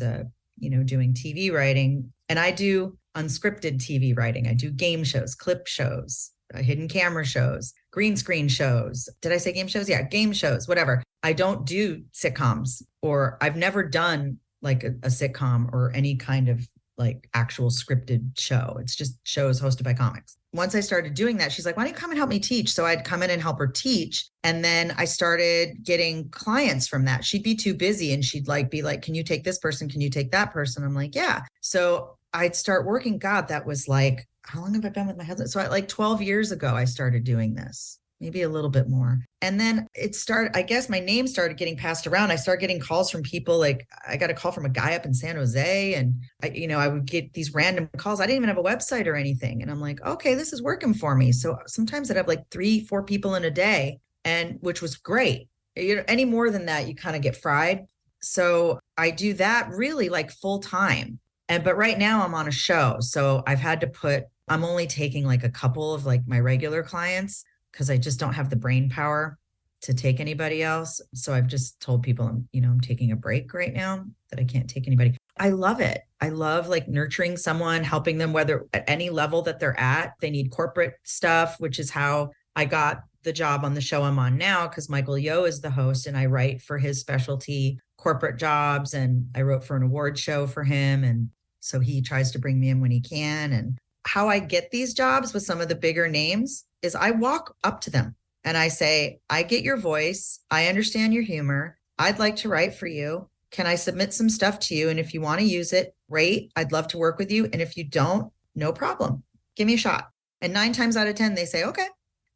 doing TV writing. And I do unscripted TV writing. I do game shows, clip shows, hidden camera shows, green screen shows. Did I say game shows? Yeah, game shows, whatever. I don't do sitcoms, or I've never done like a sitcom or any kind of like actual scripted show. It's just shows hosted by comics. Once I started doing that, she's like, why don't you come and help me teach? So I'd come in and help her teach. And then I started getting clients from that. She'd be too busy and she'd be like, can you take this person? Can you take that person? I'm like, yeah. So I'd start working. God, that was like, how long have I been with my husband? So like 12 years ago, I started doing this, maybe a little bit more. And then I guess my name started getting passed around. I started getting calls from people. Like I got a call from a guy up in San Jose, and I would get these random calls. I didn't even have a website or anything. And I'm like, okay, this is working for me. So sometimes I'd have like 3-4 people in a day, and which was great. Any more than that, you kind of get fried. So I do that really like full time. But right now I'm on a show. So I've had to I'm only taking like a couple of like my regular clients, because I just don't have the brain power to take anybody else. So I've just told people I'm taking a break right now, that I can't take anybody. I love it. I love like nurturing someone, helping them, whether at any level that they're at. They need corporate stuff, which is how I got the job on the show I'm on now, because Michael Yo is the host and I write for his specialty corporate jobs, and I wrote for an award show for him. And so he tries to bring me in when he can. And how I get these jobs with some of the bigger names is I walk up to them and I say, I get your voice. I understand your humor. I'd like to write for you. Can I submit some stuff to you? And if you want to use it, great. I'd love to work with you. And if you don't, no problem. Give me a shot. And 9 times out of 10, they say, okay.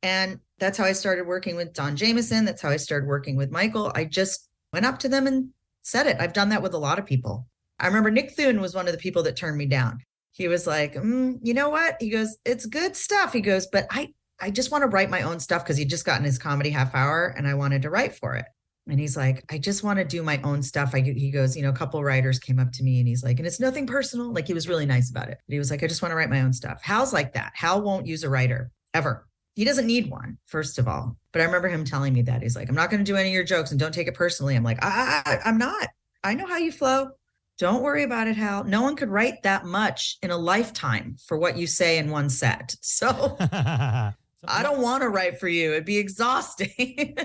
And that's how I started working with Don Jameson. That's how I started working with Michael. I just went up to them and said it. I've done that with a lot of people. I remember Nick Thune was one of the people that turned me down. He was like, you know what? He goes, it's good stuff. He goes, but I just want to write my own stuff, because he'd just gotten his comedy half hour and I wanted to write for it. And he's like, I just want to do my own stuff. He goes, a couple writers came up to me and he's like, and it's nothing personal. Like he was really nice about it. But he was like, I just want to write my own stuff. Hal's like that. Hal won't use a writer ever. He doesn't need one, first of all. But I remember him telling me that. He's like, I'm not going to do any of your jokes and don't take it personally. I'm like, I'm not. I know how you flow. Don't worry about it, Hal. No one could write that much in a lifetime for what you say in one set. So I don't want to write for you. It'd be exhausting.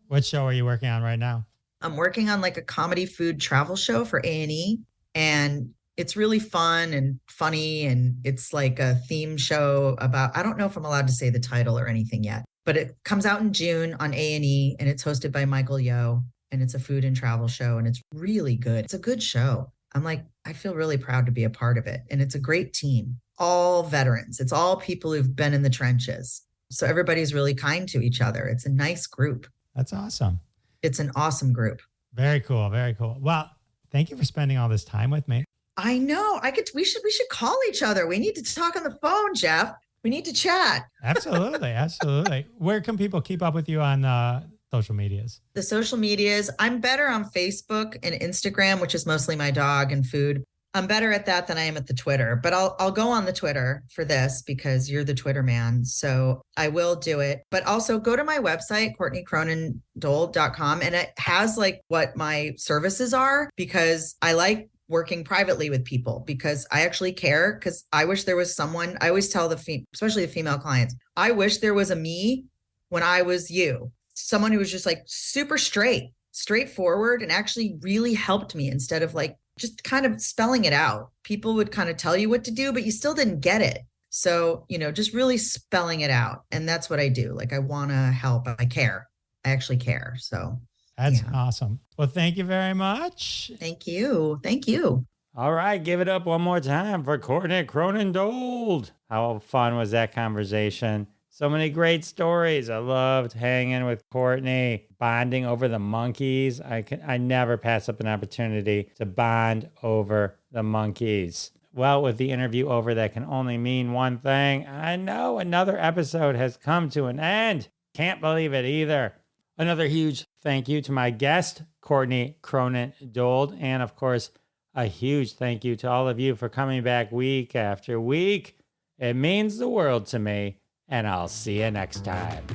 What show are you working on right now? I'm working on like a comedy food travel show for A&E. And it's really fun and funny. And it's like a theme show about, I don't know if I'm allowed to say the title or anything yet, but it comes out in June on A&E and it's hosted by Michael Yo. And it's a food and travel show. And it's really good. It's a good show. I feel really proud to be a part of it. And it's a great team, all veterans. It's all people who've been in the trenches. So everybody's really kind to each other. It's a nice group. That's awesome. It's an awesome group. Very cool. Very cool. Well, thank you for spending all this time with me. I know. We should call each other. We need to talk on the phone, Jeff. We need to chat. Absolutely. Absolutely. Where can people keep up with you on social medias? The social medias, I'm better on Facebook and Instagram, which is mostly my dog and food. I'm better at that than I am at the Twitter, but I'll go on the Twitter for this because you're the Twitter man. So I will do it, but also go to my website, CourtneyCroninDold.com. And it has like what my services are, because I like working privately with people because I actually care. Because I wish there was someone, I always tell especially the female clients, I wish there was a me when I was you, someone who was just like super straightforward and actually really helped me instead of like just kind of spelling it out. People would kind of tell you what to do, but you still didn't get it. So, just really spelling it out. And that's what I do. Like, I want to help. I care. I actually care. So that's awesome. Well, thank you very much. Thank you. Thank you. All right. Give it up one more time for Courtney Cronin Dold. How fun was that conversation? So many great stories. I loved hanging with Courtney, bonding over the monkeys. I never pass up an opportunity to bond over the monkeys. Well, with the interview over, that can only mean one thing. I know another episode has come to an end. Can't believe it either. Another huge thank you to my guest, Courtney Cronin Dold. And of course, a huge thank you to all of you for coming back week after week. It means the world to me. And I'll see you next time.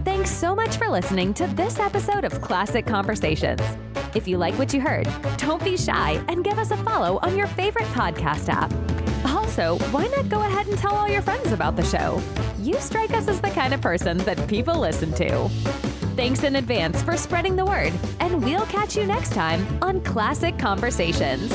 Thanks so much for listening to this episode of Classic Conversations. If you like what you heard, don't be shy and give us a follow on your favorite podcast app. Also, why not go ahead and tell all your friends about the show? You strike us as the kind of person that people listen to. Thanks in advance for spreading the word, and we'll catch you next time on Classic Conversations.